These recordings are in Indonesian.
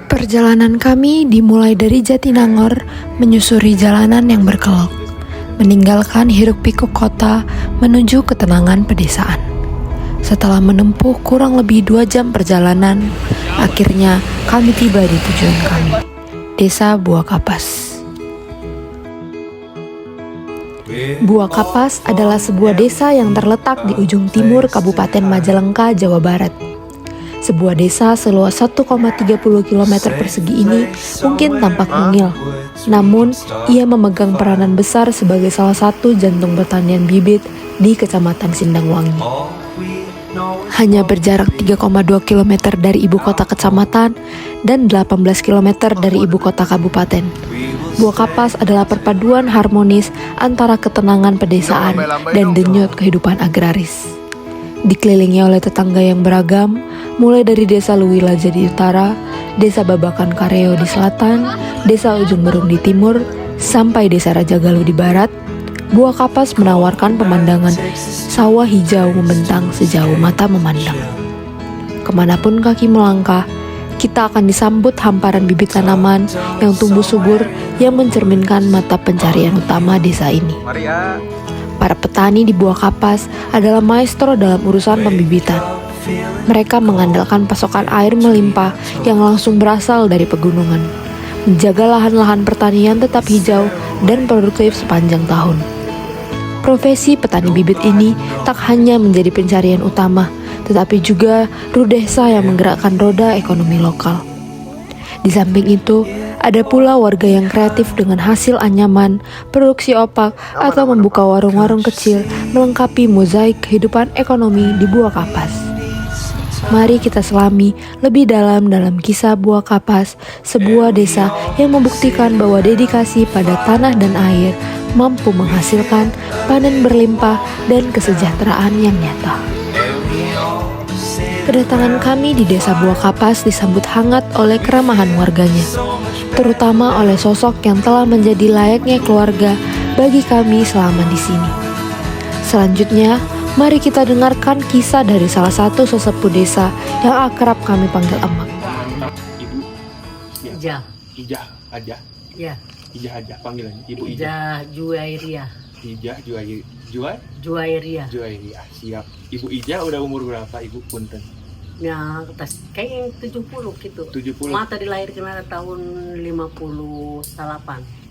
Perjalanan kami dimulai dari Jatinangor, menyusuri jalanan yang berkelok, meninggalkan hiruk-pikuk kota menuju ketenangan pedesaan. Setelah menempuh kurang lebih 2 jam perjalanan, akhirnya kami tiba di tujuan kami, Desa Buah Kapas. Buah Kapas adalah sebuah desa yang terletak di ujung timur Kabupaten Majalengka, Jawa Barat. Sebuah desa seluas 1,30 km persegi ini mungkin tampak mungil, namun ia memegang peranan besar sebagai salah satu jantung pertanian bibit di Kecamatan Sindangwangi. Hanya berjarak 3,2 km dari ibu kota kecamatan dan 18 km dari ibu kota kabupaten. Buah Kapas adalah perpaduan harmonis antara ketenangan pedesaan dan denyut kehidupan agraris. Dikelilingi oleh tetangga yang beragam, mulai dari Desa Luwila di utara, Desa Babakan Kareo di selatan, Desa Ujung Berung di timur, sampai Desa Raja Galuh di barat. Buah Kapas menawarkan pemandangan sawah hijau membentang sejauh mata memandang. Kemanapun kaki melangkah, kita akan disambut hamparan bibit tanaman yang tumbuh subur yang mencerminkan mata pencarian utama desa ini. Para petani di Buah Kapas adalah maestro dalam urusan pembibitan. Mereka mengandalkan pasokan air melimpah yang langsung berasal dari pegunungan, menjaga lahan-lahan pertanian tetap hijau dan produktif sepanjang tahun. Profesi petani bibit ini tak hanya menjadi pencarian utama, tetapi juga ruh desa yang menggerakkan roda ekonomi lokal. Di samping itu, ada pula warga yang kreatif dengan hasil anyaman, produksi opak, atau membuka warung-warung kecil melengkapi mozaik kehidupan ekonomi di Buah Kapas. Mari kita selami lebih dalam kisah Buah Kapas, sebuah desa yang membuktikan bahwa dedikasi pada tanah dan air mampu menghasilkan panen berlimpah dan kesejahteraan yang nyata. Kedatangan kami di Desa Buah Kapas disambut hangat oleh keramahan warganya, terutama oleh sosok yang telah menjadi layaknya keluarga bagi kami selama di sini. Selanjutnya, mari kita dengarkan kisah dari salah satu sesepuh desa yang akrab kami panggil Emak. Ibu? Ija. Ija aja? Ya. Ija aja panggilannya? Ibu Ija? Ija Juwairia. Ija Juwairia. Juwairia, siap. Ibu Ija udah umur berapa Ibu? Punten. Ya, kayaknya 70 gitu. 70? Mata dilahirkan ada tahun 58.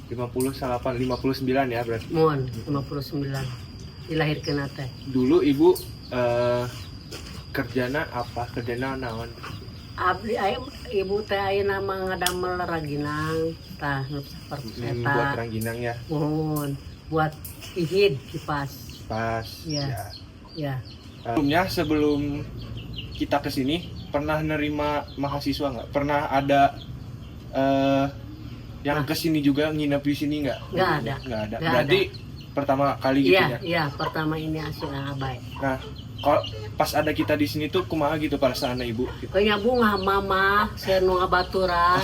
59 ya berarti? Mohon, 59. Dilahirkan teh. Dulu Ibu kerjana apa? Kerjana naon? Abdi aya ibu teh aya nama ngadamel raginang tah seperti eta. Buat rangginang ya? Mohon, buat ihid kipas. Pas. Ya. Ya. Sebelum kita kesini pernah nerima mahasiswa nggak? Pernah ada yang kesini juga nginep di sini nggak? Nggak ada. Berarti pertama kali gitu ya? Iya, pertama ini asuh abai. Nah, kalau pas ada kita di sini tuh kumaha gitu perasaan Ibu? Gitu. Kayaknya bunga mama saya nu ngabaturan.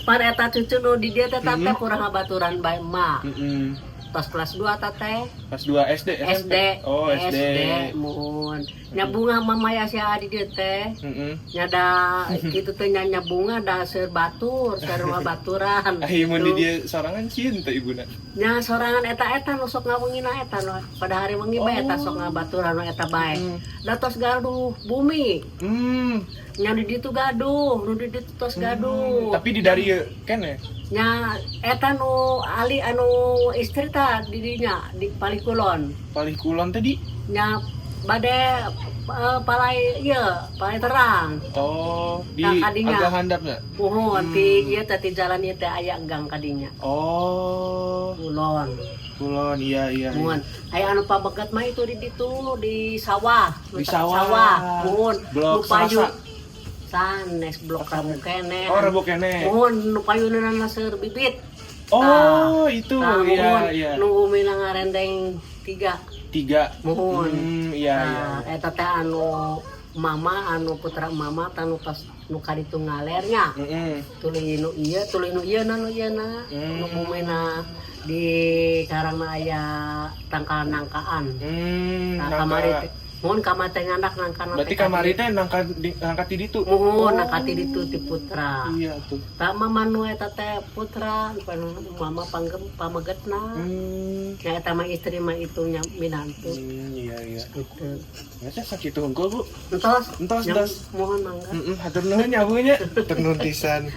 Pan eta cucu nu di dia teh tante kurang ngabaturan bae emak. Pas kelas 2 tante. Kelas 2 SD? SD. Oh, SD. Mohon. Nya bunga mama ya sia di dieu teh. Nya da kitu teh nya bunga da seur batur, seur ngabaturan. Mun di dia sorangan cinta Ibuna. Nya sorangan eta nu sok ngawengina eta nu pada hari wengi bae eta sok ngabaturan nu eta bae. Da tos gaduh bumi. Nya di ditu gaduh, nu di ditu tos gaduh. Tapi di dari kene. Nya eta nu ali anu istri ta di dinya di Palikulon. Palikulon tadi? Nya bade palai terang. Oh, di kadinya. agak handap enggak? Mohon ti ieu teh ti jalan ieu teh aya gang kadinya. Oh, Kulon, iya. Mohon, aya anu pabeget mah itu di ditu di sawah. Di sawah. Mohon, Blok payu. Sanes blok rabu kene. Oh, rabu kene. Mohon nu payuneunana seur bibit. Oh, itu. Iya. Nu umina ngarendeng 3. Mohon. Iya. Eta teh anu mama anu putra mama tanu pas nu kaditu ngalernya. Tuluy nu ieu na nu umina di karangna aya tangkal nangkaan. Nah, Mohon kamate anak nangkan. Berarti kamari teh nangkat di ditu. Mohon nangkati ditu ti putra. Iya tuh. Tak manu eta teh putra, mama pamagetna. Ya eta mah istri mah itunya minantu. Iya. Gitu. Ya teh sakitu hungkul, Bu. Entos. Mohon mangga. Hatur nuhun nya Bu nya. Hatur nuhun pisan.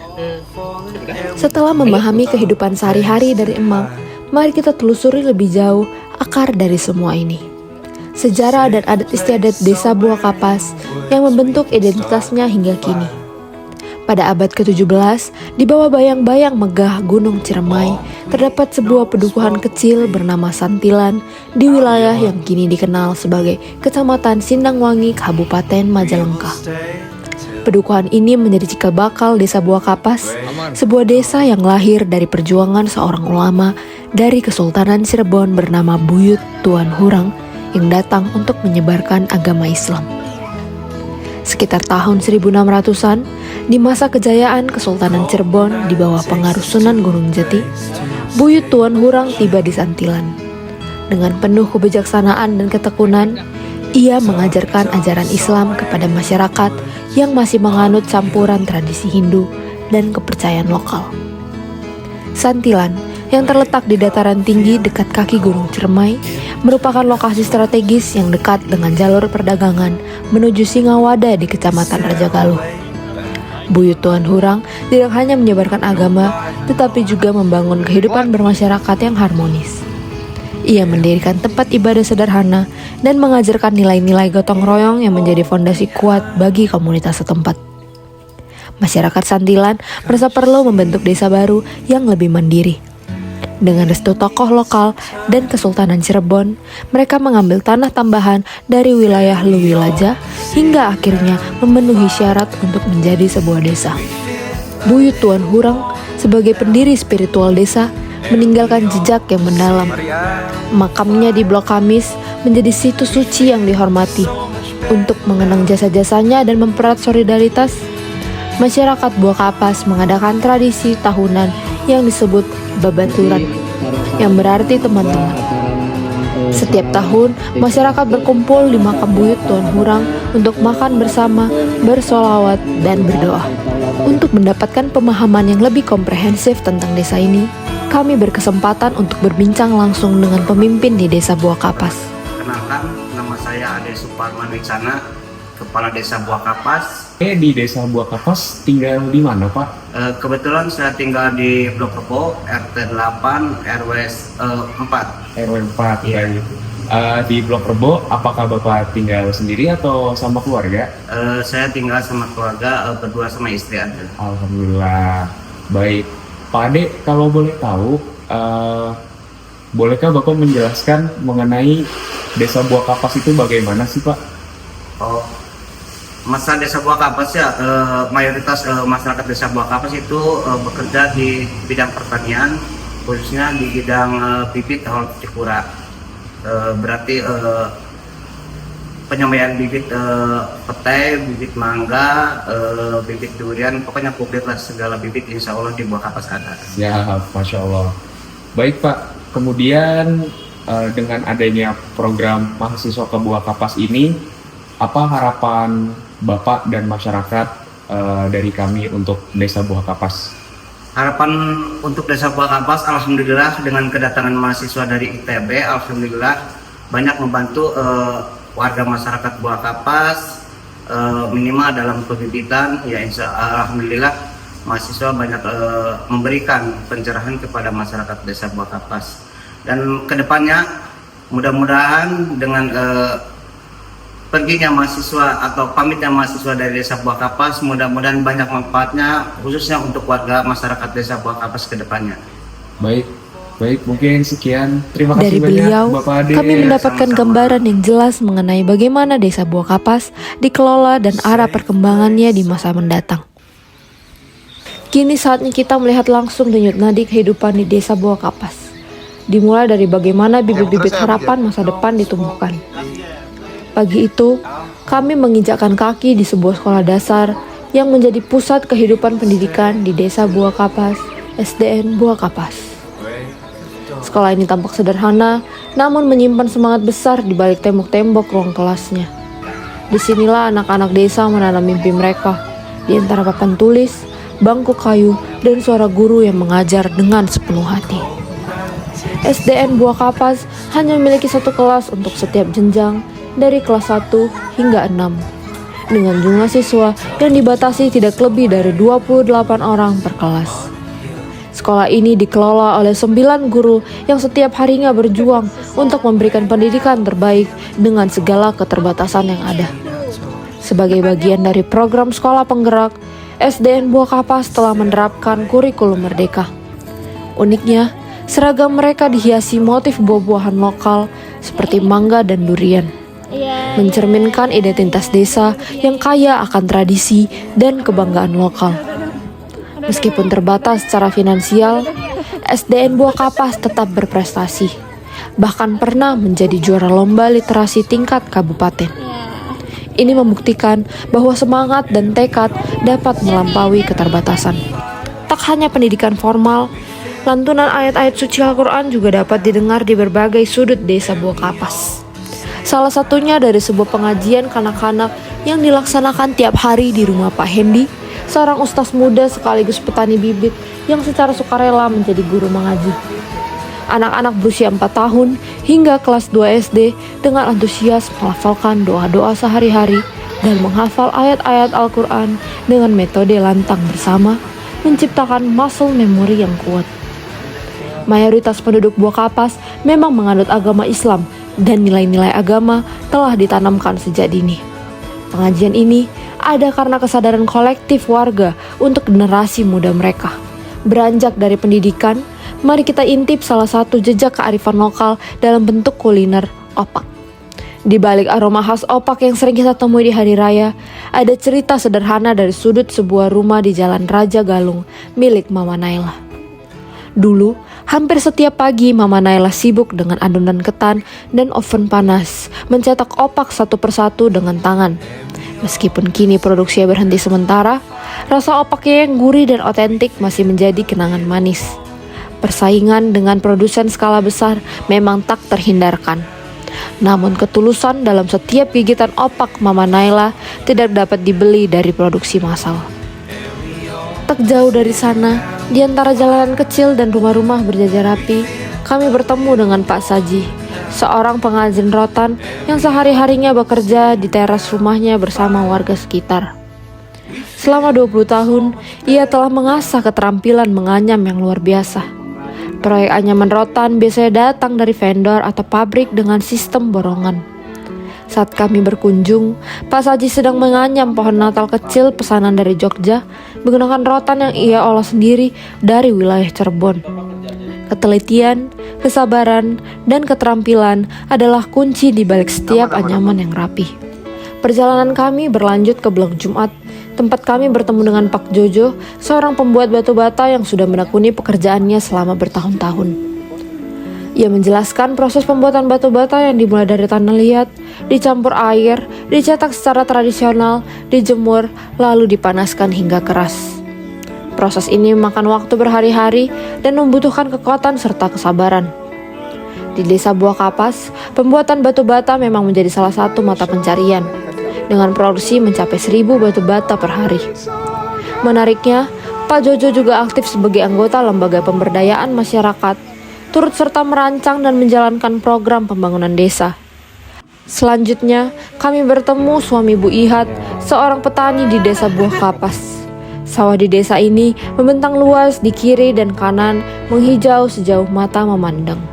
Setelah memahami kehidupan sehari-hari dari Emang, mari kita telusuri lebih jauh akar dari semua ini. Sejarah dan adat istiadat desa Buah Kapas yang membentuk identitasnya hingga kini. Pada abad ke-17, di bawah bayang-bayang megah Gunung Ciremai, terdapat sebuah pedukuhan kecil bernama Santilan di wilayah yang kini dikenal sebagai Kecamatan Sindangwangi, Kabupaten Majalengka. Pedukuhan ini menjadi cikal bakal desa Buah Kapas, sebuah desa yang lahir dari perjuangan seorang ulama dari Kesultanan Cirebon bernama Buyut Tuan Hurang yang datang untuk menyebarkan agama Islam. Sekitar tahun 1600-an, di masa kejayaan Kesultanan Cirebon di bawah pengaruh Sunan Gunung Jati, Buyut Tuan Hurang tiba di Santilan. Dengan penuh kebijaksanaan dan ketekunan, ia mengajarkan ajaran Islam kepada masyarakat yang masih menganut campuran tradisi Hindu dan kepercayaan lokal. Santilan yang terletak di dataran tinggi dekat kaki Gunung Ciremai merupakan lokasi strategis yang dekat dengan jalur perdagangan menuju Singawada di Kecamatan Rajagaluh. Buyut Tuan Hurang tidak hanya menyebarkan agama, tetapi juga membangun kehidupan bermasyarakat yang harmonis. Ia mendirikan tempat ibadah sederhana dan mengajarkan nilai-nilai gotong royong yang menjadi fondasi kuat bagi komunitas setempat. Masyarakat Santilan merasa perlu membentuk desa baru yang lebih mandiri. Dengan restu tokoh lokal dan Kesultanan Cirebon, mereka mengambil tanah tambahan dari wilayah Luwilaja hingga akhirnya memenuhi syarat untuk menjadi sebuah desa. Buyut Tuan Hurang sebagai pendiri spiritual desa meninggalkan jejak yang mendalam. Makamnya di Blok Kamis menjadi situs suci yang dihormati. Untuk mengenang jasa-jasanya dan mempererat solidaritas, masyarakat Buah Kapas mengadakan tradisi tahunan yang disebut Babaturan, yang berarti teman-teman. Setiap tahun, masyarakat berkumpul di makam Buyut Tuan Hurang untuk makan bersama, bersolawat, dan berdoa. Untuk mendapatkan pemahaman yang lebih komprehensif tentang desa ini, kami berkesempatan untuk berbincang langsung dengan pemimpin di desa Buah Kapas. Kenalkan, nama saya Ade Suparman Wicana, Kepala Desa Buah Kapas. Di desa Buah Kapas tinggal di mana, Pak? Kebetulan saya tinggal di Blok Rebo, RT 8, RW 4. RW 4, Iya. Di Blok Rebo, apakah Bapak tinggal sendiri atau sama keluarga? Saya tinggal sama keluarga, berdua sama istri ada. Alhamdulillah. Baik. Pak Ade, kalau boleh tahu, bolehkah Bapak menjelaskan mengenai desa Buah Kapas itu bagaimana sih, Pak? Masa Desa Buah Kapas ya, mayoritas masyarakat Desa Buah Kapas itu bekerja di bidang pertanian, khususnya di bidang bibit hortikultura. Berarti penyembelihan bibit petai, bibit mangga, bibit durian, pokoknya komplit lah segala bibit insya Allah di Buah Kapas ada. Ya, Masya Allah. Baik Pak, kemudian dengan adanya program mahasiswa ke Buah Kapas ini, apa harapan Bapak dan masyarakat dari kami untuk Desa Buah Kapas? Harapan untuk Desa Buah Kapas, alhamdulillah dengan kedatangan mahasiswa dari ITB, alhamdulillah banyak membantu warga masyarakat Buah Kapas, minimal dalam pembibitan. Ya alhamdulillah mahasiswa banyak memberikan pencerahan kepada masyarakat Desa Buah Kapas. Dan kedepannya mudah-mudahan dengan perginya mahasiswa atau pamitnya mahasiswa dari Desa Buah Kapas, mudah-mudahan banyak manfaatnya khususnya untuk warga masyarakat Desa Buah Kapas ke depannya. Baik, mungkin sekian. Terima kasih Dari banyak beliau, Bapak Ade. kami mendapatkan gambaran yang jelas mengenai bagaimana Desa Buah Kapas dikelola dan arah perkembangannya di masa mendatang. Kini saatnya kita melihat langsung denyut nadi kehidupan di Desa Buah Kapas. Dimulai dari bagaimana bibit-bibit harapan masa depan ditumbuhkan. Pagi itu, kami menginjakkan kaki di sebuah sekolah dasar yang menjadi pusat kehidupan pendidikan di Desa Buah Kapas, SDN Buah Kapas. Sekolah ini tampak sederhana, namun menyimpan semangat besar di balik tembok-tembok ruang kelasnya. Disinilah anak-anak desa menanam mimpi mereka, di antara papan tulis, bangku kayu, dan suara guru yang mengajar dengan sepenuh hati. SDN Buah Kapas hanya memiliki satu kelas untuk setiap jenjang, dari kelas 1 hingga 6, dengan jumlah siswa yang dibatasi tidak lebih dari 28 orang per kelas. Sekolah ini dikelola oleh 9 guru yang setiap harinya berjuang untuk memberikan pendidikan terbaik dengan segala keterbatasan yang ada. Sebagai bagian dari program sekolah penggerak, SDN Buah Kapas telah menerapkan kurikulum merdeka. Uniknya, seragam mereka dihiasi motif buah-buahan lokal seperti mangga dan durian, mencerminkan identitas desa yang kaya akan tradisi dan kebanggaan lokal. Meskipun terbatas secara finansial, SDN Buah Kapas tetap berprestasi, bahkan pernah menjadi juara lomba literasi tingkat kabupaten. Ini membuktikan bahwa semangat dan tekad dapat melampaui keterbatasan. Tak hanya pendidikan formal, lantunan ayat-ayat suci Al-Quran juga dapat didengar di berbagai sudut desa Buah Kapas. Salah satunya dari sebuah pengajian kanak-kanak yang dilaksanakan tiap hari di rumah Pak Hendi, seorang ustaz muda sekaligus petani bibit yang secara sukarela menjadi guru mengaji. Anak-anak berusia 4 tahun hingga kelas 2 SD dengan antusias melafalkan doa-doa sehari-hari dan menghafal ayat-ayat Al-Quran dengan metode lantang bersama, menciptakan muscle memory yang kuat. Mayoritas penduduk Buah Kapas memang menganut agama Islam dan nilai-nilai agama telah ditanamkan sejak dini. Pengajian ini ada karena kesadaran kolektif warga untuk generasi muda mereka. Beranjak dari pendidikan, mari kita intip salah satu jejak kearifan lokal dalam bentuk kuliner opak. Di balik aroma khas opak yang sering kita temui di hari raya, ada cerita sederhana dari sudut sebuah rumah di Jalan Raja Galung milik Mama Naila. Dulu, hampir setiap pagi Mama Naila sibuk dengan adonan ketan dan oven panas, mencetak opak satu persatu dengan tangan. Meskipun kini produksinya berhenti sementara, rasa opaknya yang gurih dan otentik masih menjadi kenangan manis. Persaingan dengan produsen skala besar memang tak terhindarkan. Namun ketulusan dalam setiap gigitan opak Mama Naila tidak dapat dibeli dari produksi massal. Tak jauh dari sana, di antara jalanan kecil dan rumah-rumah berjajar rapi, kami bertemu dengan Pak Saji, seorang pengrajin rotan yang sehari-harinya bekerja di teras rumahnya bersama warga sekitar. Selama 20 tahun, ia telah mengasah keterampilan menganyam yang luar biasa. Proyek anyaman rotan biasanya datang dari vendor atau pabrik dengan sistem borongan. Saat kami berkunjung, Pak Saji sedang menganyam pohon Natal kecil pesanan dari Jogja menggunakan rotan yang ia olah sendiri dari wilayah Cirebon. Ketelitian, kesabaran, dan keterampilan adalah kunci di balik setiap anyaman yang rapi. Perjalanan kami berlanjut ke Blok Jumat, tempat kami bertemu dengan Pak Jojo, seorang pembuat batu bata yang sudah menekuni pekerjaannya selama bertahun-tahun. Ia menjelaskan proses pembuatan batu bata yang dimulai dari tanah liat, dicampur air, dicetak secara tradisional, dijemur, lalu dipanaskan hingga keras. Proses ini memakan waktu berhari-hari dan membutuhkan kekuatan serta kesabaran. Di desa Buah Kapas, pembuatan batu bata memang menjadi salah satu mata pencarian, dengan produksi mencapai 1.000 batu bata per hari. Menariknya, Pak Jojo juga aktif sebagai anggota lembaga pemberdayaan masyarakat, turut serta merancang dan menjalankan program pembangunan desa. Selanjutnya, kami bertemu suami Bu Ihat, seorang petani di desa Buah Kapas. Sawah di desa ini membentang luas di kiri dan kanan, menghijau sejauh mata memandang.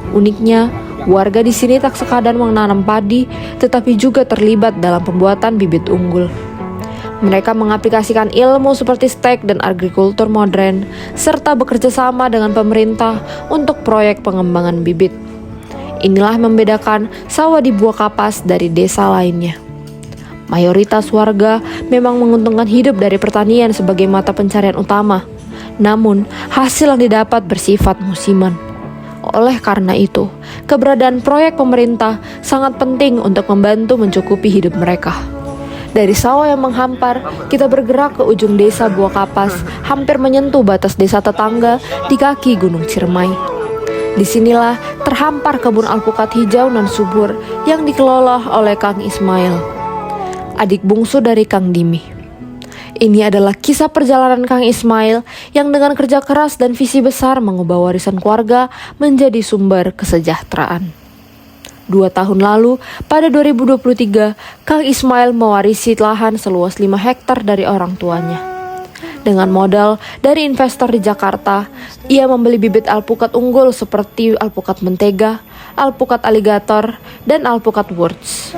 Uniknya, warga di sini tak sekadar menanam padi, tetapi juga terlibat dalam pembuatan bibit unggul. Mereka mengaplikasikan ilmu seperti stek dan agrikultur modern, serta bekerja sama dengan pemerintah untuk proyek pengembangan bibit. Inilah membedakan sawah di Buah Kapas dari desa lainnya. Mayoritas warga memang menguntungkan hidup dari pertanian sebagai mata pencarian utama, namun hasil yang didapat bersifat musiman. Oleh karena itu, keberadaan proyek pemerintah sangat penting untuk membantu mencukupi hidup mereka. Dari sawah yang menghampar, kita bergerak ke ujung desa Buah Kapas, hampir menyentuh batas desa tetangga di kaki Gunung Ciremai. Disinilah terhampar kebun alpukat hijau dan subur yang dikelola oleh Kang Ismail. adik bungsu dari Kang Dimi. Ini adalah kisah perjalanan Kang Ismail yang dengan kerja keras dan visi besar mengubah warisan keluarga menjadi sumber kesejahteraan. 2 tahun lalu, pada 2023, Kang Ismail mewarisi lahan seluas 5 hektar dari orang tuanya. Dengan modal dari investor di Jakarta, ia membeli bibit alpukat unggul seperti alpukat mentega, alpukat aligator, dan alpukat wurz.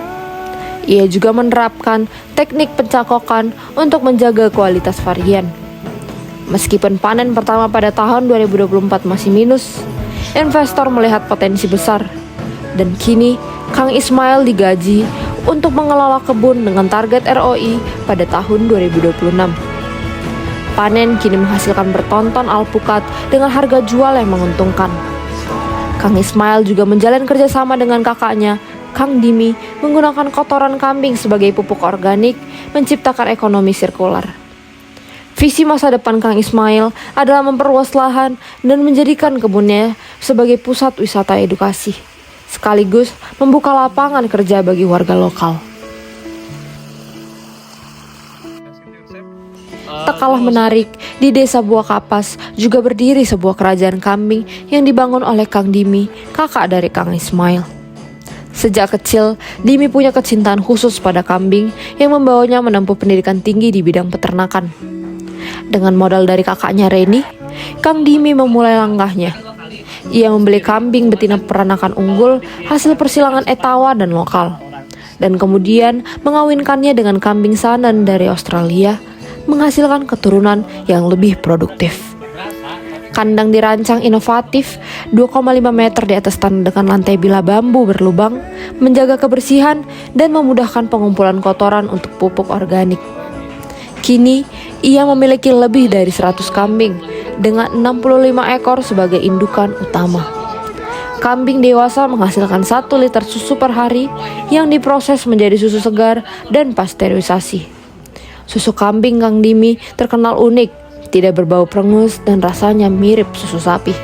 Ia juga menerapkan teknik pencakokan untuk menjaga kualitas varian. Meskipun panen pertama pada tahun 2024 masih minus, investor melihat potensi besar. Dan kini, Kang Ismail digaji untuk mengelola kebun dengan target ROI pada tahun 2026. Panen kini menghasilkan bertonton alpukat dengan harga jual yang menguntungkan. Kang Ismail juga menjalin kerjasama dengan kakaknya, Kang Dimi, menggunakan kotoran kambing sebagai pupuk organik, menciptakan ekonomi sirkular. Visi masa depan Kang Ismail adalah memperluas lahan dan menjadikan kebunnya sebagai pusat wisata edukasi, sekaligus membuka lapangan kerja bagi warga lokal. Tak kalah menarik, di Desa Buah Kapas juga berdiri sebuah kerajaan kambing yang dibangun oleh Kang Dimi, kakak dari Kang Ismail. Sejak kecil, Dimi punya kecintaan khusus pada kambing yang membawanya menempuh pendidikan tinggi di bidang peternakan. Dengan modal dari kakaknya Reni, Kang Dimi memulai langkahnya. Ia membeli kambing betina peranakan unggul hasil persilangan etawa dan lokal, dan kemudian mengawinkannya dengan kambing Saanen dari Australia, menghasilkan keturunan yang lebih produktif. Kandang dirancang inovatif, 2,5 meter di atas tanah dengan lantai bila bambu berlubang, menjaga kebersihan dan memudahkan pengumpulan kotoran untuk pupuk organik. Kini, ia memiliki lebih dari 100 kambing dengan 65 ekor sebagai indukan utama. Kambing dewasa menghasilkan 1 liter susu per hari yang diproses menjadi susu segar dan pasteurisasi. Susu kambing Kang Dimi terkenal unik, tidak berbau perengus dan rasanya mirip susu sapi.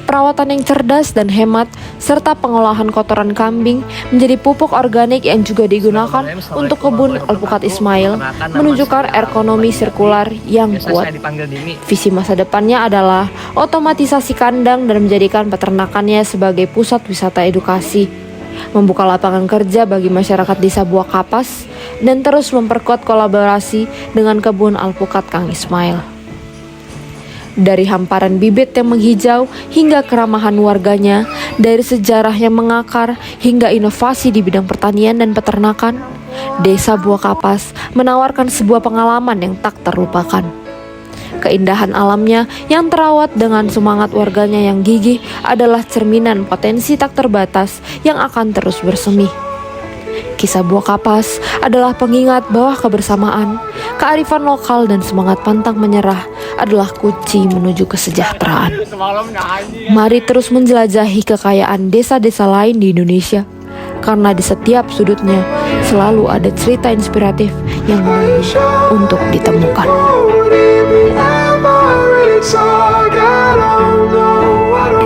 Perawatan yang cerdas dan hemat serta pengolahan kotoran kambing menjadi pupuk organik yang juga digunakan untuk kebun alpukat Ismail menunjukkan ekonomi sirkular yang kuat. Visi masa depannya adalah otomatisasi kandang dan menjadikan peternakannya sebagai pusat wisata edukasi, membuka lapangan kerja bagi masyarakat Desa Buah Kapas, dan terus memperkuat kolaborasi dengan kebun alpukat Kang Ismail. Dari hamparan bibit yang menghijau hingga keramahan warganya, dari sejarah yang mengakar hingga inovasi di bidang pertanian dan peternakan, Desa Buah Kapas menawarkan sebuah pengalaman yang tak terlupakan. Keindahan alamnya yang terawat dengan semangat warganya yang gigih adalah cerminan potensi tak terbatas yang akan terus bersemi. Kisah Buah Kapas adalah pengingat bahwa kebersamaan, kearifan lokal dan semangat pantang menyerah adalah kunci menuju kesejahteraan. Mari terus menjelajahi kekayaan desa-desa lain di Indonesia, karena di setiap sudutnya selalu ada cerita inspiratif yang menunggu untuk ditemukan. So I don't know what